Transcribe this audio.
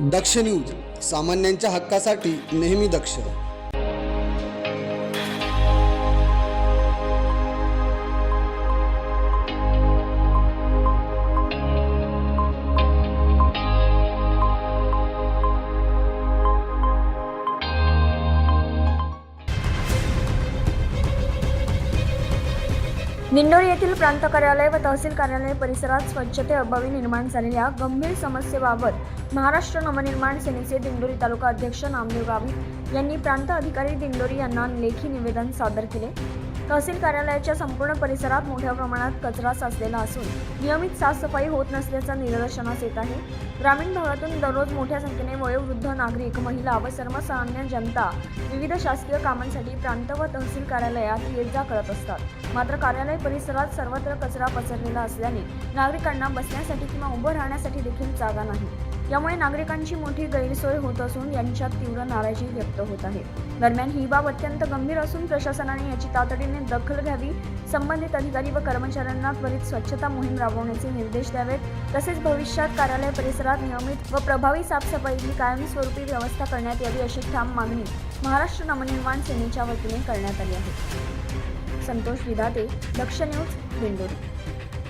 दक्ष news, सामान्यांच्या हक्कासाठी नेहमी दक्ष. दिंडोरी येथील प्रांत कार्यालय व तहसील कार्यालय परिसरात स्वच्छतेअभावी निर्माण झालेल्या गंभीर समस्येबाबत महाराष्ट्र नवनिर्माण सेनेचे दिंडोरी तालुका अध्यक्ष नामदेव गावित यांनी प्रांत अधिकारी दिंडोरी यांना लेखी निवेदन सादर केले. तहसील कार्यालयाच्या संपूर्ण परिसरात मोठ्या प्रमाणात कचरा साचलेला असून नियमित साफसफाई होत नसल्याचं निदर्शनास येत आहे. ग्रामीण भागातून दररोज मोठ्या संख्येने वयोवृद्ध नागरिक, महिला व सर्वसामान्य जनता विविध शासकीय कामांसाठी प्रांत व तहसील कार्यालयात ये-जा करत असतात. मात्र कार्यालय परिसरात सर्वत्र कचरा पसरलेला असल्याने नागरिकांना बसण्यासाठी किंवा उभं राहण्यासाठी देखील जागा नाही. यामुळे नागरिकांची मोठी गैरसोय होत असून यांच्यात तीव्र नाराजी व्यक्त होत आहे. दरम्यान ही बाब अत्यंत गंभीर असून प्रशासनाने याची तातडीने दखल घ्यावी, संबंधित अधिकारी व कर्मचाऱ्यांना त्वरित स्वच्छता मोहीम राबवण्याचे निर्देश द्यावेत. तसेच भविष्यात कार्यालय परिसरात नियमित व प्रभावी साफसफाईची कायमस्वरूपी व्यवस्था करण्यात यावी अशी ठाम मागणी महाराष्ट्र नवनिर्माण सेनेच्या वतीने करण्यात आली आहे. संतोष विधाते, दक्ष न्यूज, दिंडोरी.